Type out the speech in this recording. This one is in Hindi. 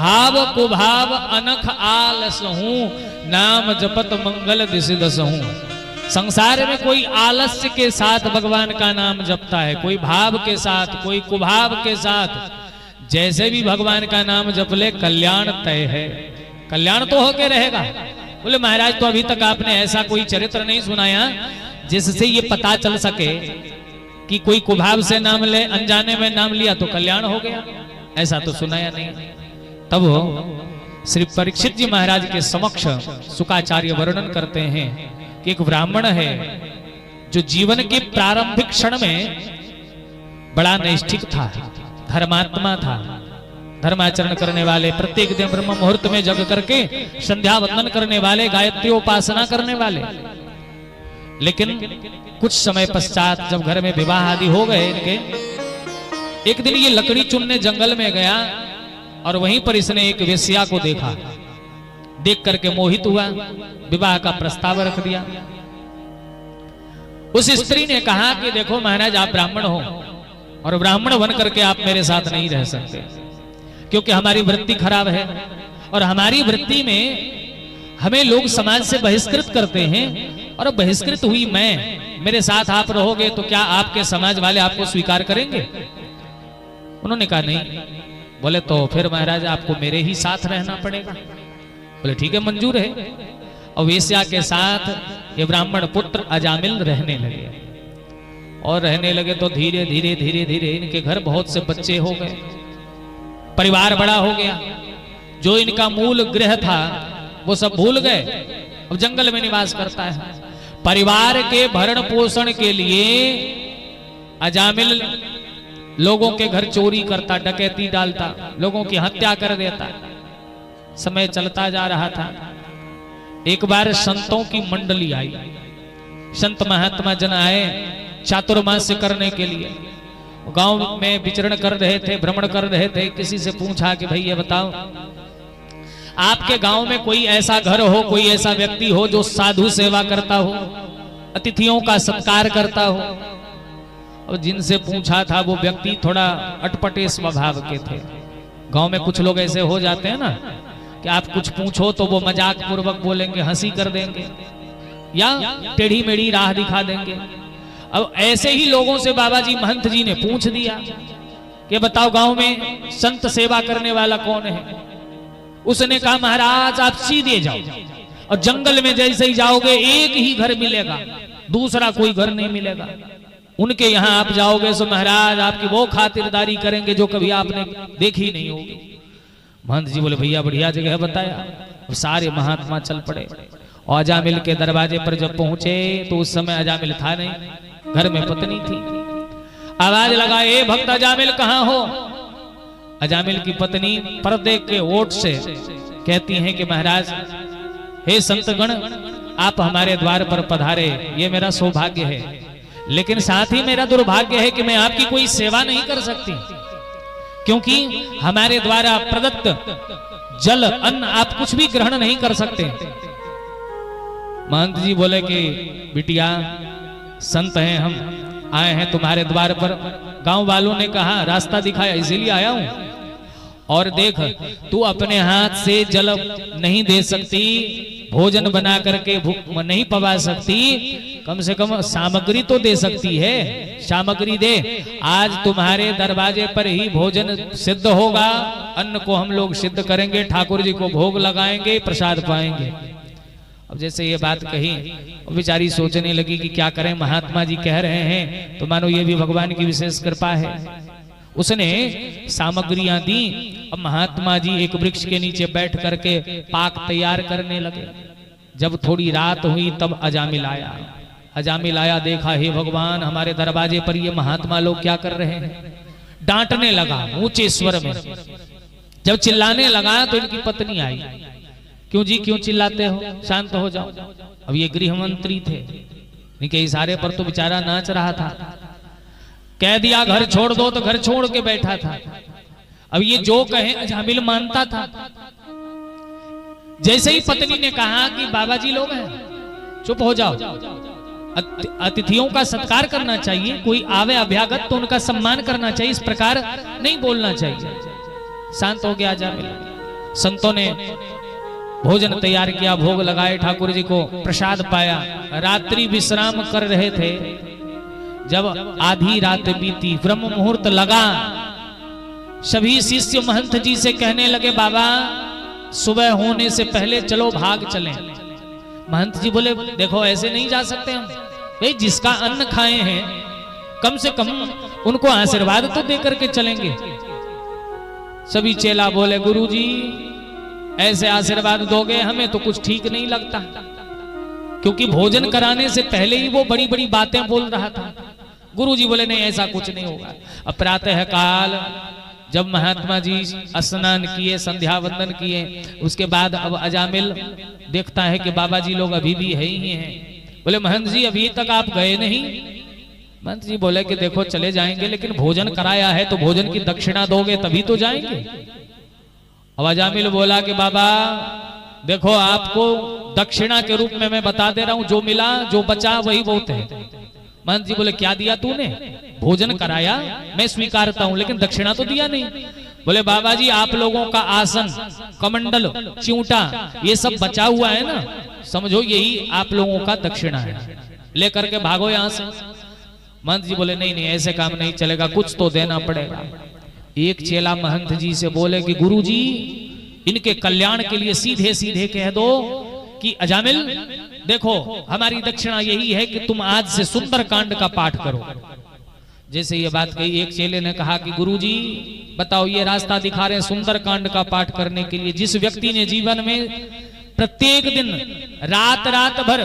भाव कुभाव अनख आलस हूं, नाम जपत मंगल दिसि दस हूं। संसार में कोई आलस्य के साथ भगवान का नाम जपता है, कोई भाव के साथ, कोई कुभाव के साथ, जैसे भी भगवान का नाम जप ले कल्याण तय है, कल्याण तो होके रहेगा। बोले महाराज तो अभी तक आपने ऐसा कोई चरित्र नहीं सुनाया जिससे ये पता चल सके कि कोई कुभाव से नाम ले, अनजाने में नाम लिया तो कल्याण हो गया, ऐसा तो सुनाया नहीं। तब श्री परीक्षित जी महाराज के समक्ष शुकाचार्य वर्णन करते हैं कि एक ब्राह्मण है जो जीवन के प्रारंभिक क्षण में बड़ा नैष्ठिक था, धर्मात्मा था, धर्माचरण करने वाले, प्रत्येक दिन ब्रह्म मुहूर्त में जग करके संध्या वंदन करने वाले, गायत्री उपासना करने वाले। लेकिन कुछ समय पश्चात जब घर में विवाह आदि हो गए इनके, एक दिन ये लकड़ी चुनने जंगल में गया और वहीं पर इसने एक वेश्या को देखा। देख करके मोहित हुआ, विवाह का प्रस्ताव रख दिया। उस स्त्री ने कहा कि देखो महाराज आप ब्राह्मण हो और ब्राह्मण बन करके आप मेरे साथ नहीं रह सकते, क्योंकि हमारी वृत्ति खराब है और हमारी वृत्ति में हमें लोग समाज से बहिष्कृत करते हैं, और बहिष्कृत हुई मैं, मेरे साथ आप रहोगे तो क्या आपके समाज वाले आपको स्वीकार करेंगे? उन्होंने कहा नहीं। बोले तो फिर महाराज आपको मेरे ही साथ रहना पड़ेगा। बोले ठीक है मंजूर है। और वेश्या के साथ ये ब्राह्मण पुत्र अजामिल रहने लगे, और रहने लगे तो धीरे धीरे धीरे धीरे इनके घर बहुत से बच्चे हो गए, परिवार बड़ा हो गया। जो इनका मूल गृह था वो सब भूल गए, अब जंगल में निवास करता है। परिवार के भरण पोषण के लिए अजामिल लोगों के घर चोरी करता, डकैती डालता, लोगों की हत्या कर देता। समय चलता जा रहा था। एक बार संतों की मंडली आई, संत महात्मा जन आए चातुर्मास्य करने के लिए। गांव में विचरण कर रहे थे, भ्रमण कर रहे थे। किसी से पूछा कि भाई ये बताओ आपके गांव में कोई ऐसा घर हो, कोई ऐसा व्यक्ति हो जो साधु सेवा करता हो, अतिथियों का सत्कार करता हो। और जिनसे पूछा था वो व्यक्ति थोड़ा अटपटे स्वभाव के थे। गांव में कुछ लोग ऐसे हो जाते हैं ना कि आप कुछ पूछो तो वो मजाक पूर्वक बोलेंगे, हंसी कर देंगे या टेढ़ी मेढ़ी राह दिखा देंगे। अब ऐसे ही लोगों से बाबा जी महंत जी ने पूछ दिया कि बताओ गांव में संत सेवा करने वाला कौन है? उसने कहा महाराज आप सीधे जाओ और जंगल में जैसे ही जाओगे एक ही घर मिलेगा, दूसरा कोई घर नहीं मिलेगा। उनके यहाँ आप जाओगे तो महाराज आपकी वो खातिरदारी करेंगे जो कभी आपने देखी नहीं होगी। महंत जी बोले भैया बढ़िया जगह बताया। और सारे महात्मा चल पड़े। और अजामिल के दरवाजे पर जब पहुंचे तो उस समय अजामिल था नहीं, घर में पत्नी थी। आवाज लगा ए भक्त अजामिल कहाँ हो? अजामिल की पत्नी पर्दे के ओट से कहती हैं कि महाराज हे संतगण आप हमारे द्वार पर पधारे, ये मेरा सौभाग्य है, लेकिन साथ ही मेरा दुर्भाग्य है कि मैं आपकी कोई सेवा नहीं कर सकती, क्योंकि हमारे द्वारा प्रदत्त जल अन्न आप कुछ भी ग्रहण नहीं कर सकते। महंत जी बोले कि बिटिया संत हैं हम, आए हैं तुम्हारे द्वार पर। गांव वालों ने कहा रास्ता दिखाया इसीलिए आया हूं। और देख तू अपने हाथ से जल नहीं दे सकती, भोजन बना करके भूख नहीं पवा सकती, कम से कम सामग्री तो दे सकती है, सामग्री दे। आज तुम्हारे दरवाजे पर ही भोजन सिद्ध होगा, अन्न को हम लोग सिद्ध करेंगे, ठाकुर जी को भोग लगाएंगे, प्रसाद पाएंगे। अब जैसे ये बात कही बेचारी सोचने लगी कि क्या करें, महात्मा जी कह रहे हैं तो मानो ये भी भगवान की विशेष कृपा है। उसने सामग्रियां दी और महात्मा जी एक वृक्ष के नीचे बैठ करके पाक तैयार करने लगे। जब थोड़ी रात हुई तब अजामिल आया। अजामिल आया, देखा हे भगवान हमारे दरवाजे पर ये महात्मा लोग क्या कर रहे हैं। डांटने लगा ऊंचे स्वर में। जब चिल्लाने लगा तो इनकी पत्नी आई, क्यों जी क्यों चिल्लाते हो, शांत हो जाओ। अब ये गृह मंत्री थे, इनके इशारे पर तो बेचारा नाच रहा था। कह दिया घर छोड़ दो तो घर छोड़ के बैठा था। अब ये जो कहे अजामिल मानता था। जैसे ही पत्नी ने कहा कि बाबा जी लोग हैं, चुप हो जाओ, अतिथियों का सत्कार करना चाहिए, कोई आवे अभ्यागत तो उनका सम्मान करना चाहिए, इस प्रकार नहीं बोलना चाहिए। शांत हो गया अजामिल। संतों ने भोजन तैयार किया, भोग लगाए, ठाकुर जी को प्रसाद पाया। रात्रि विश्राम कर रहे थे, जब आधी रात बीती, ब्रह्म मुहूर्त लगा, सभी शिष्य महंत जी से कहने लगे, बाबा सुबह होने से पहले चलो भाग चलें। महंत जी बोले, देखो ऐसे नहीं जा सकते हम, भाई जिसका अन्न खाए हैं कम से कम उनको आशीर्वाद तो दे करके चलेंगे। सभी चेला बोले, गुरुजी ऐसे आशीर्वाद दोगे हमें तो कुछ ठीक नहीं लगता, क्योंकि भोजन कराने से पहले ही वो बड़ी बड़ी बातें बोल रहा था। गुरुजी बोले, नहीं ऐसा कुछ नहीं होगा। अब प्रातः काल जब महात्मा जी स्नान किए, संध्या वंदन किए, उसके बाद अब अजामिल देखता है कि बाबा जी लोग अभी भी है ही हैं। बोले, महंत जी अभी तक आप गए नहीं। महंत जी बोले कि देखो चले जाएंगे, लेकिन भोजन कराया है तो भोजन की दक्षिणा दोगे तभी तो जाएंगे। अब अजामिल बोला कि बाबा देखो, आपको दक्षिणा के रूप में मैं बता दे रहा हूं, जो मिला जो बचा वही बहुत है। महंत जी बोले, क्या दिया तूने? भोजन कराया, मैं स्वीकारता हूं, लेकिन दक्षिणा तो दिया नहीं। बोले, बाबा जी आप लोगों का आसन, कमंडल, चिऊटा ये सब बचा हुआ है ना, समझो यही आप लोगों का दक्षिणा है, लेकर के भागो यहां से। महंत जी बोले, नहीं नहीं ऐसे काम नहीं चलेगा, कुछ तो देना पड़ेगा। एक चेला महंत जी से बोले कि गुरुजी इनके कल्याण के लिए सीधे सीधे कह दो कि अजामिल देखो, हमारी दक्षिणा यही है कि तुम आज से सुंदर कांड का पाठ करो। जैसे ये बात कही, एक चेले ने कहा कि गुरुजी बताओ, ये रास्ता दिखा रहे हैं सुंदर कांड का पाठ करने के लिए, जिस व्यक्ति ने जीवन में प्रत्येक दिन रात रात भर